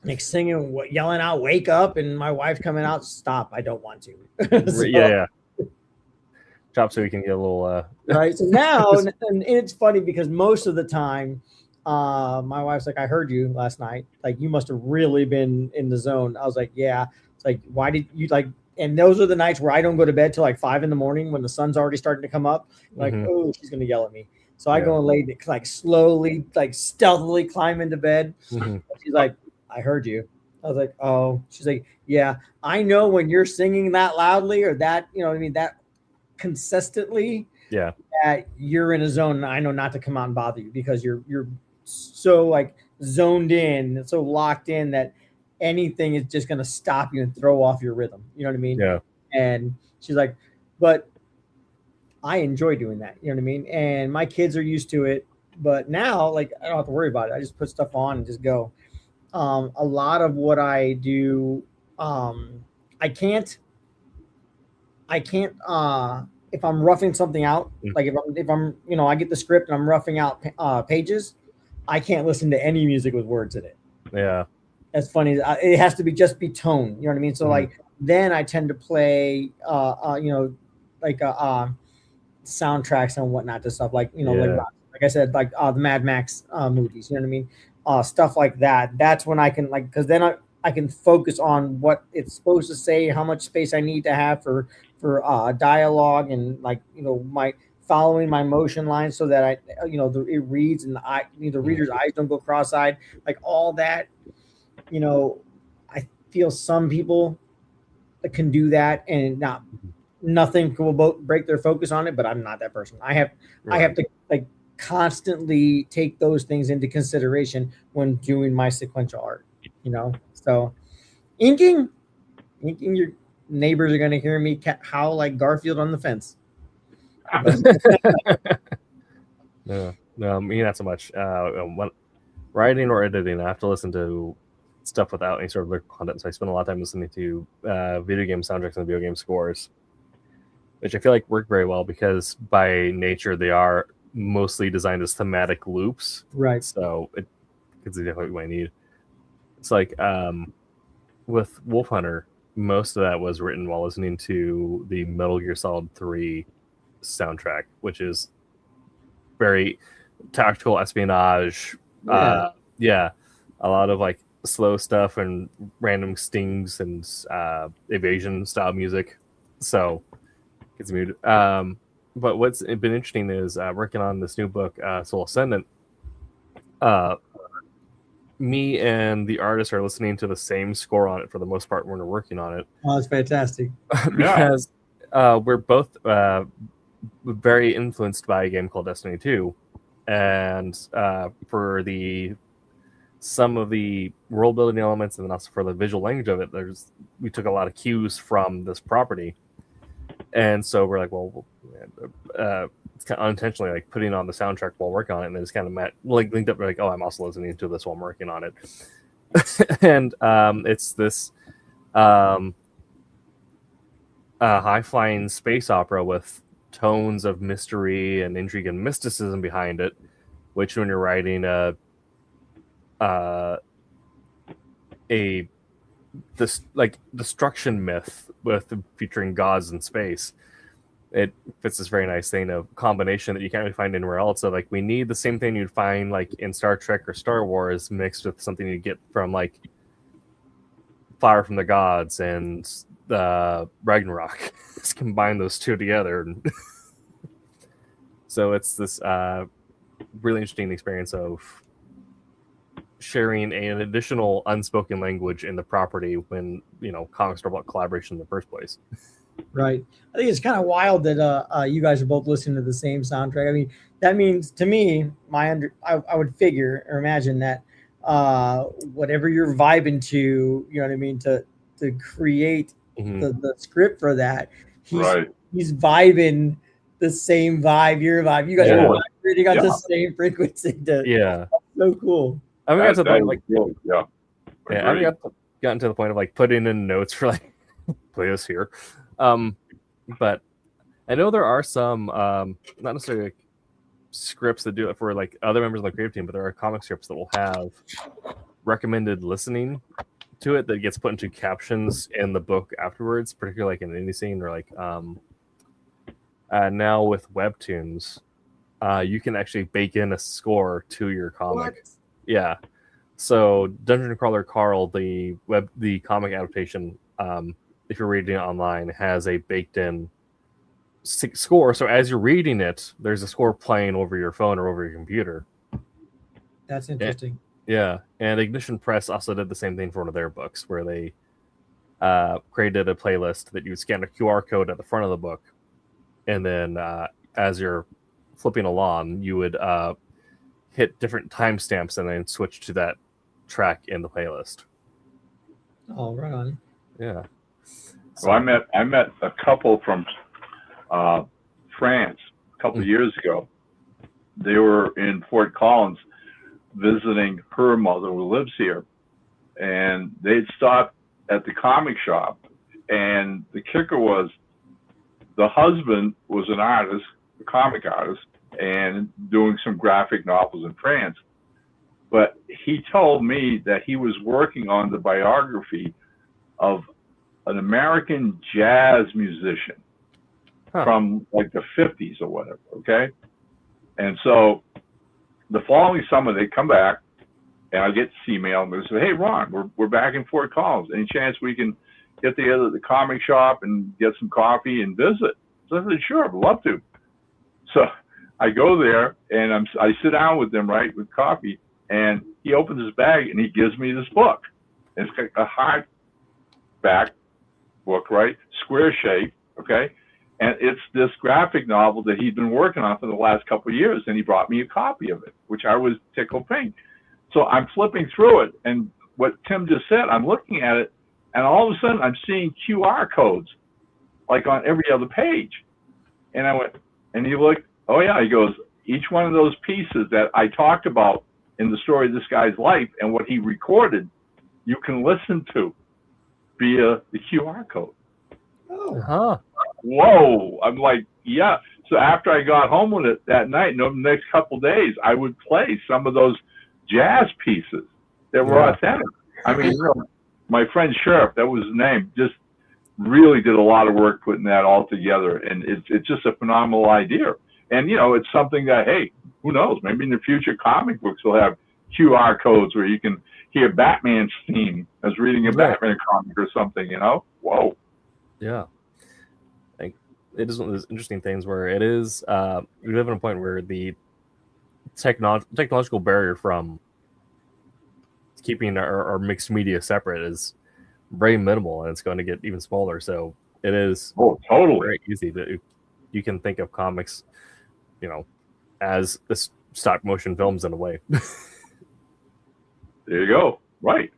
Like singing, yelling out, "Wake up!" And my wife's coming out, "Stop! I don't want to." So, yeah. Chop so we can get a little. Right. So now, and it's funny because most of the time, my wife's like, "I heard you last night. Like, you must have really been in the zone." I was like, "Yeah." It's like, "Why did you like?" And those are the nights where I don't go to bed till like 5 a.m. when the sun's already starting to come up. Like, oh, she's gonna yell at me. So I go and lay, like, slowly, like stealthily climb into bed. She's like, "I heard you." I was like, "Oh." She's like, "Yeah, I know when you're singing that loudly, or that, that consistently, that you're in a zone, and I know not to come out and bother you, because you're so like zoned in and so locked in that anything is just going to stop you and throw off your rhythm." You know what I mean? Yeah. And she's like, "But I enjoy doing that." You know what I mean? And my kids are used to it, but now, like, I don't have to worry about it. I just put stuff on and just go. A lot of what I do, I can't if I'm roughing something out, like if I'm I get the script and I'm roughing out pages, I can't listen to any music with words in it. Yeah. as funny as it has to be tone. You know what I mean? So like then I tend to play like soundtracks and whatnot to stuff like like I said, like the Mad Max movies. You know what I mean? Stuff like that. That's when I can because then I can focus on what it's supposed to say, how much space I need to have for dialogue, and my following my motion lines so that it reads and the reader's eyes don't go cross-eyed, like all that. I feel some people can do that and nothing will break their focus on it, but I'm not that person. I have to constantly take those things into consideration when doing my sequential art. So inking, your neighbors are going to hear me howl like Garfield on the fence. No, me not so much. When writing or editing, I have to listen to stuff without any sort of lyrical content, so I spend a lot of time listening to video game soundtracks and video game scores, which I feel like work very well because by nature they are mostly designed as thematic loops. Right. So it's exactly what you might need. It's like with Wolf Hunter, most of that was written while listening to the Metal Gear Solid 3 soundtrack, which is very tactical espionage. A lot of like slow stuff and random stings and evasion style music. So it's muted. But what's been interesting is working on this new book, Soul Ascendant. Me and the artist are listening to the same score on it for the most part when we're working on it. Oh, that's fantastic. Because we're both very influenced by a game called Destiny 2. And for some of the world building elements and then also for the visual language of it, we took a lot of cues from this property. And so we're like, well, it's kind of unintentionally like putting on the soundtrack while working on it, and then it's kind of linked up. We're like, oh, I'm also listening to this while I'm working on it, and it's this high flying space opera with tones of mystery and intrigue and mysticism behind it, which when you're writing this like destruction myth featuring gods in space, it fits this very nice thing of combination that you can't really find anywhere else. So like we need the same thing you'd find like in Star Trek or Star Wars mixed with something you get from like Fire from the Gods and Ragnarok. Just combine those two together. So it's this really interesting experience of sharing an additional unspoken language in the property when comics are about collaboration in the first place. Right. I think it's kind of wild that you guys are both listening to the same soundtrack. I mean, that means to me, I would figure or imagine that whatever you're vibing to, you know what I mean, to create the script for that, he's vibing the same vibe, your vibe. You guys are vibrating on the same frequency. That's so cool. I haven't gotten to the point like I haven't gotten to the point of like putting in notes for like play this here. But I know there are some not necessarily like scripts that do it for like other members of the creative team, but there are comic scripts that will have recommended listening to it that gets put into captions in the book afterwards, particularly like in an indie scene or like now with webtoons, you can actually bake in a score to your comic. What? Yeah. So Dungeon Crawler Carl, the comic adaptation, if you're reading it online, has a baked-in score. So as you're reading it, there's a score playing over your phone or over your computer. That's interesting. And Ignition Press also did the same thing for one of their books, where they created a playlist that you would scan a QR code at the front of the book, and then as you're flipping along, you would hit different timestamps and then switch to that track in the playlist. Oh, right on. Yeah. So I met a couple from France a couple of years ago. They were in Fort Collins visiting her mother who lives here, and they'd stopped at the comic shop, and the kicker was the husband was an artist, a comic artist, and doing some graphic novels in France. but he told me that he was working on the biography of an American jazz musician from like the 50s or whatever, okay? And so the following summer, they come back, and I get this email, and they say, hey, Ron, we're back in Fort Collins. Any chance we can get together at the comic shop and get some coffee and visit? So I said, sure, I'd love to. So I go there, and I sit down with them, right, with coffee, and he opens his bag, and he gives me this book. And it's got a hardback book, right, square shape, okay? And it's this graphic novel that he'd been working on for the last couple of years, and he brought me a copy of it, which I was tickled pink. So I'm flipping through it, and what Tim just said, I'm looking at it, and all of a sudden I'm seeing QR codes, like on every other page. And I went, and he looked, oh yeah, he goes, each one of those pieces that I talked about in the story of this guy's life and what he recorded, you can listen to via the QR code. Oh. Whoa. I'm like, yeah. So after I got home with it that night, and over the next couple of days, I would play some of those jazz pieces that were authentic. I mean, you know, my friend Sheriff, that was his name, just really did a lot of work putting that all together. And it's just a phenomenal idea. And, you know, it's something that, hey, who knows? Maybe in the future comic books will have QR codes where you can hear Batman's theme as reading a Batman comic or something, you know? Whoa. Yeah. Like, it is one of those interesting things where it is, we live in a point where the technological barrier from keeping our mixed media separate is very minimal, and it's going to get even smaller. So it is very easy that you can think of comics, you know, as this stop motion films in a way. There you go. Right.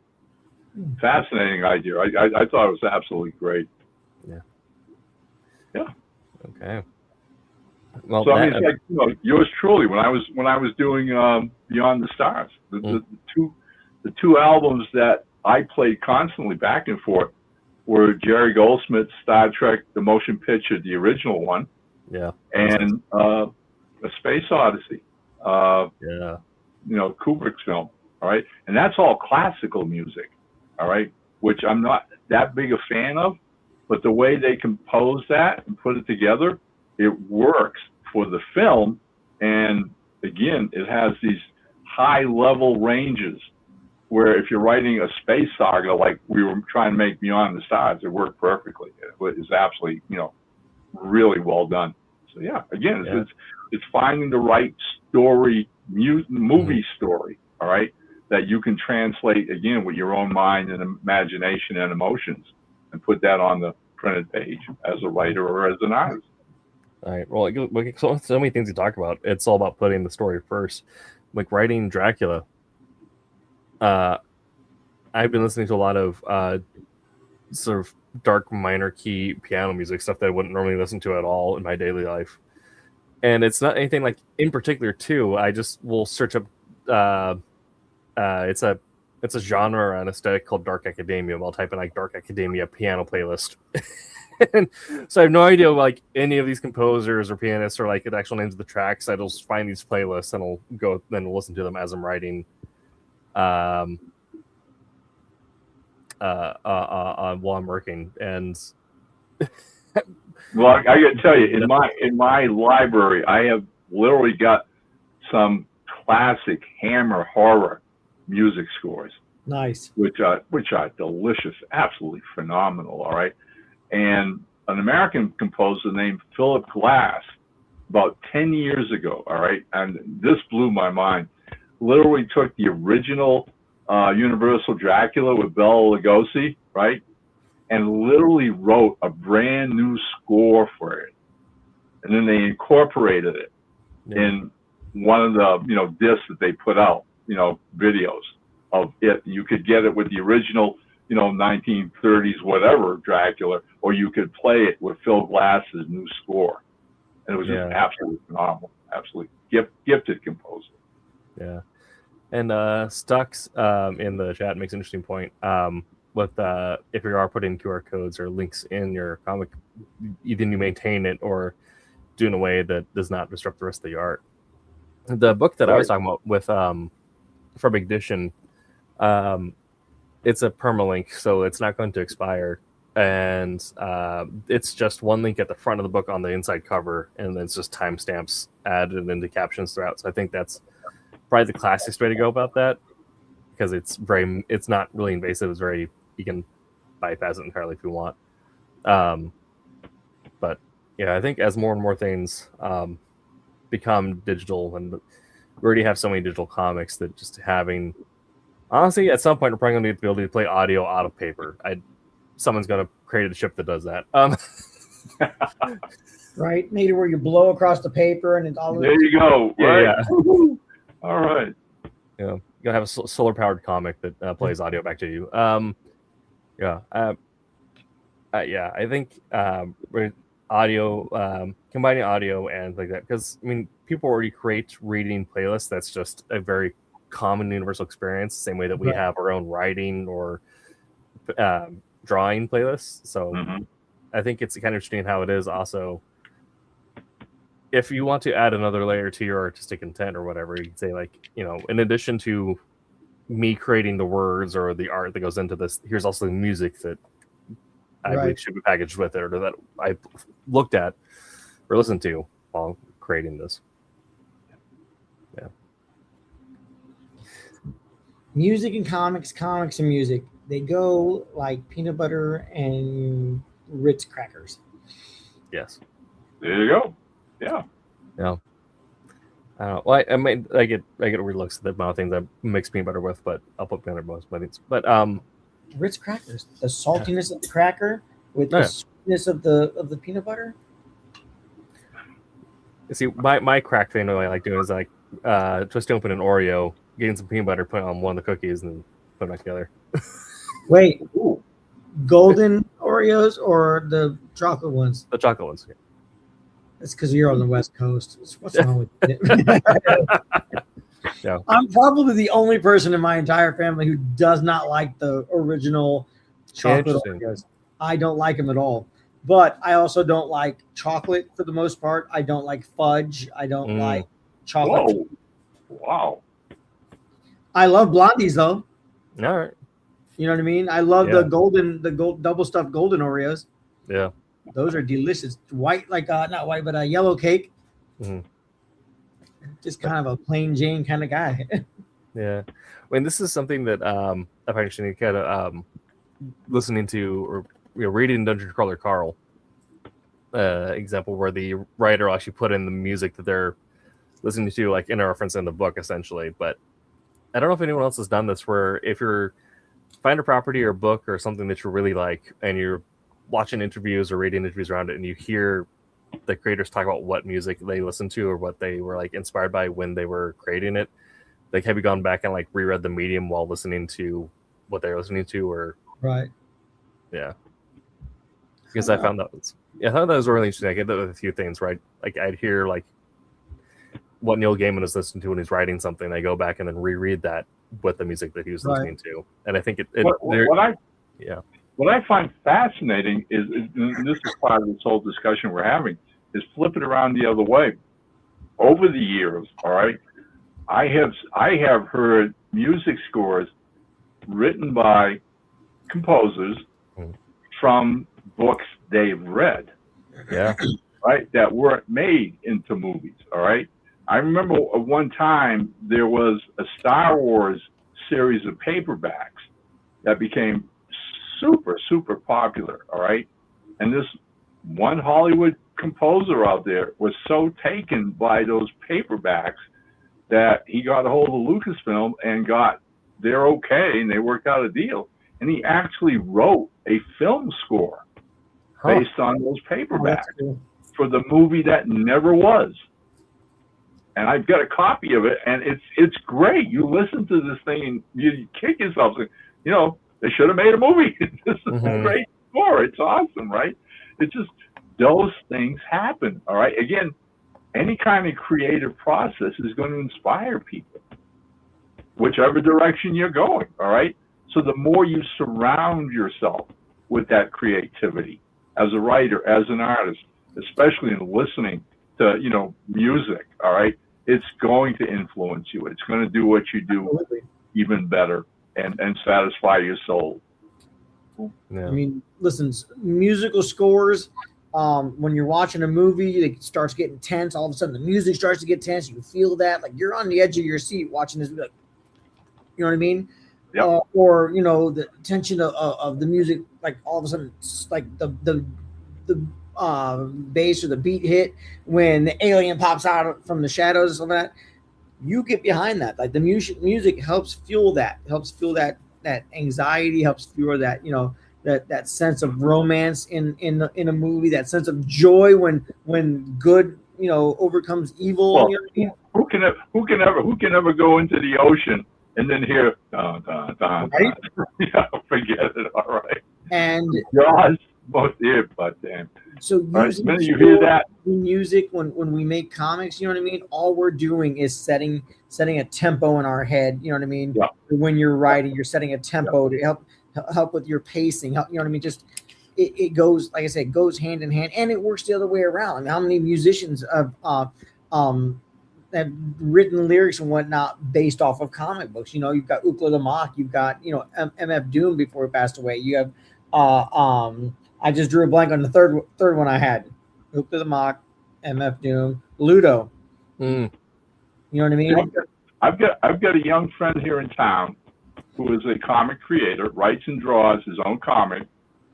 Fascinating idea. I thought it was absolutely great. Yeah. Yeah. Okay. Well, so I mean, it's like, you know, yours truly. When I was doing Beyond the Stars, the two albums that I played constantly back and forth were Jerry Goldsmith's Star Trek: The Motion Picture, the original one, and A Space Odyssey, you know, Kubrick's film. All right, and that's all classical music. All right, which I'm not that big a fan of, but the way they compose that and put it together, it works for the film. And again, it has these high level ranges where if you're writing a space saga like we were trying to make Beyond the Stars, it worked perfectly. It was absolutely, you know, really well done. So yeah, again, it's finding the right story, movie story, all right, that you can translate again with your own mind and imagination and emotions, and put that on the printed page as a writer or as an artist. All right. Well, so many things to talk about. It's all about putting the story first. Like writing Dracula. I've been listening to a lot of sort of dark minor key piano music, stuff that I wouldn't normally listen to at all in my daily life. And it's not anything like in particular too. I just will search up it's a genre and aesthetic called dark academia. I'll type in like dark academia piano playlist. And so I have no idea like any of these composers or pianists or like the actual names of the tracks. I just find these playlists and I'll go then listen to them as I'm writing while I'm working. And well, I got to tell you, in my library, I have literally got some classic Hammer horror music scores. Nice. Which are delicious, absolutely phenomenal. All right. And an American composer named Philip Glass, about 10 years ago, all right, and this blew my mind, literally took the original Universal Dracula with Bela Lugosi, right, and literally wrote a brand new score for it. And then they incorporated it in one of the, you know, discs that they put out, you know, videos of it. You could get it with the original, you know, 1930s, whatever, Dracula, or you could play it with Phil Glass's new score. And it was just absolutely phenomenal, absolutely gifted composer. Yeah. And Stux in the chat makes an interesting point. With if you are putting QR codes or links in your comic, either you maintain it or do in a way that does not disrupt the rest of the art. The book that I was talking about with from Ignition, it's a permalink, so it's not going to expire. And it's just one link at the front of the book on the inside cover, and then it's just timestamps added into captions throughout. So I think that's probably the classiest way to go about that, because it's not really invasive. It's very, you can bypass it entirely if you want. But yeah, I think as more and more things become digital, and we already have so many digital comics, that just having, honestly, at some point we're probably going to need the ability to play audio out of paper. Someone's going to create a chip that does that. Right, maybe where you blow across the paper and it's all. There you go. Right. Yeah. All right. Yeah, you're gonna have a solar powered comic that plays audio back to you. Yeah, I think audio, combining audio and like that, because I mean, people already create reading playlists. That's just a very common universal experience. Same way that we have our own writing or drawing playlists. So I think it's kind of interesting how it is also. If you want to add another layer to your artistic intent or whatever, you can say, like, you know, in addition to me creating the words or the art that goes into this, here's also the music that I believe should be packaged with it, or that I looked at or listened to while creating this. Yeah. Music and comics and music, they go like peanut butter and Ritz crackers. Yes. There you go. Yeah. Yeah. Well, I mean, I get weird looks at the amount of things I mix peanut butter with, but I'll put peanut butter most things. But Ritz crackers, the saltiness of the cracker with the sweetness of the peanut butter. You see, my crack thing that I like doing is like twisting open an Oreo, getting some peanut butter, putting it on one of the cookies, and put them back together. Wait, golden Oreos or the chocolate ones? The chocolate ones. Yeah. That's because you're on the West Coast. What's wrong with it? Yeah. I'm probably the only person in my entire family who does not like the original chocolate Oreos. I don't like them at all. But I also don't like chocolate for the most part. I don't like fudge. I don't like chocolate. Whoa. Wow. I love blondies though. All right. You know what I mean? I love the double stuffed golden Oreos. Yeah. Those are delicious. White, like not white, but a yellow cake. Mm-hmm. Just kind of a plain Jane kind of guy. Yeah. I mean, this is something that I've actually kind of listening to or reading Dungeon Crawler Carl example where the writer will actually put in the music that they're listening to, like in a reference in the book, essentially. But I don't know if anyone else has done this, where if you're find a property or a book or something that you really like, and you're watching interviews or reading interviews around it, and you hear the creators talk about what music they listened to or what they were like inspired by when they were creating it. Like, have you gone back and like reread the medium while listening to what they're listening to, or right? Yeah, because I thought that was really interesting. I get that with a few things, right? Like I'd hear like what Neil Gaiman is listening to when he's writing something. I go back and then reread that with the music that he was listening to, and I think what I find fascinating is, and this is part of this whole discussion we're having, is flip it around the other way. Over the years, all right, I have heard music scores written by composers from books they've read. Yeah. Right? That weren't made into movies. All right. I remember one time there was a Star Wars series of paperbacks that became super, super popular. All right. And this one Hollywood composer out there was so taken by those paperbacks that he got a hold of Lucasfilm and got their okay, and they worked out a deal. And he actually wrote a film score based on those paperbacks for the movie that never was. And I've got a copy of it, and it's great. You listen to this thing and you kick yourself. You know, they should have made a movie. This is a great score. It's awesome, right? It's just those things happen, all right? Again, any kind of creative process is going to inspire people, whichever direction you're going, all right? So the more you surround yourself with that creativity as a writer, as an artist, especially in listening to, music, all right? it's going to influence you. It's going to do what you do even better and satisfy your soul. Yeah. I mean, listen, musical scores, when you're watching a movie, it starts getting tense. All of a sudden, the music starts to get tense. You feel that, like you're on the edge of your seat watching this, like, you know what I mean? Yep. Or the tension of the music, like all of a sudden, like the bass or the beat hit when the alien pops out from the shadows and stuff like that. You get behind that. Like the music helps fuel that. Helps fuel that anxiety. Helps fuel that that sense of romance in a movie. That sense of joy when good overcomes evil. Well, you know what I mean? Who can ever go into the ocean and then hear dun, dun, dun, right? dun. Yeah, forget it. All right. And God's most here, but damn. So using you hear that music when we make comics, you know what I mean? All we're doing is setting a tempo in our head. You know what I mean? Yeah. When you're writing, you're setting a tempo to help with your pacing. You know what I mean? Just it goes, like I said, it goes hand in hand, and it works the other way around. I mean, how many musicians have written lyrics and whatnot based off of comic books? You've got Ukla the Mock, you've got MF Doom before he passed away. You have I just drew a blank on the third one I had. Ukla the Mock, MF Doom, Ludo. You know what I mean? I've got a young friend here in town who is a comic creator, writes and draws his own comic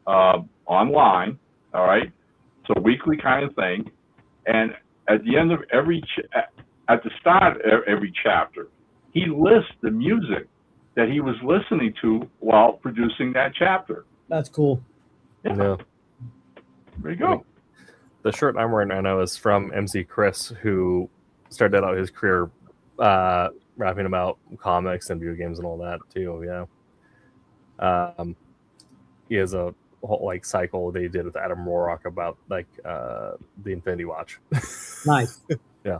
online. All right, it's a weekly kind of thing, and at the end of at the start of every chapter, he lists the music that he was listening to while producing that chapter. That's cool. Yeah. No. There you go. The shirt I'm wearing right now is from MC Chris, who started out his career rapping about comics and video games and all that too. Yeah. He has a whole cycle they did with Adam Warrock about the Infinity Watch. Nice. Yeah.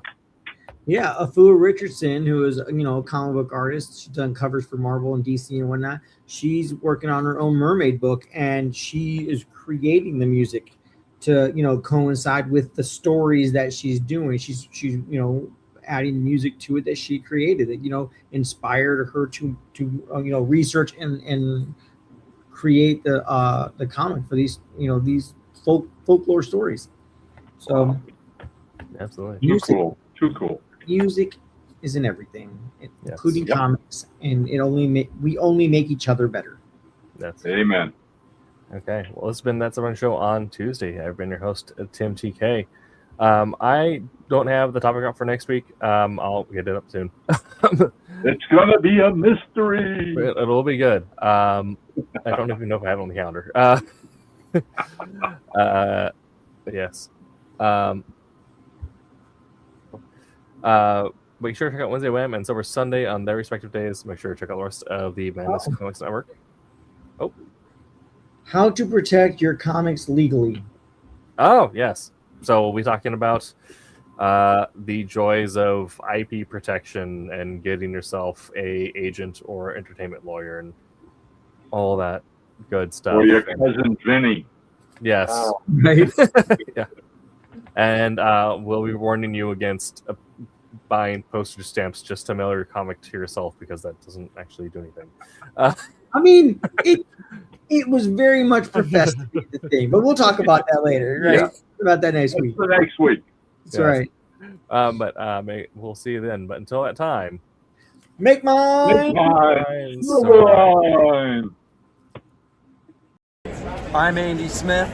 Yeah, Afua Richardson, who is a comic book artist, she's done covers for Marvel and DC and whatnot. She's working on her own mermaid book, and she is creating the music to coincide with the stories that she's doing. She's adding music to it that she created that inspired her to research and create the comic for these these folklore stories. So absolutely, too cool. Music is in everything, including comics, and we only make each other better. That's amen. Okay, well, it's been That's Silverline Show on Tuesday. I've been your host, Tim TK. I don't have the topic up for next week. I'll get it up soon. It's gonna be a mystery. It'll be good. I don't even know if I have it on the calendar. Yes. Make sure to check out Wednesday Wham and Silver Sunday on their respective days. Make sure to check out the rest of the Madness Comics Network. How to protect your comics legally. Oh, yes. So we'll be talking about the joys of IP protection and getting yourself a agent or entertainment lawyer and all that good stuff. Or your cousin Vinny. Yes. Right. Yeah. And we'll be warning you against buying postage stamps just to mail your comic to yourself, because that doesn't actually do anything. I mean, it was very much professed to be the thing, but we'll talk about that later, right? Yeah. About that next week. Next week. That's right. But we'll see you then. But until that time, make mine. Silverline. I'm Andy Smith.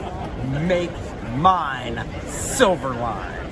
Make mine Silverline.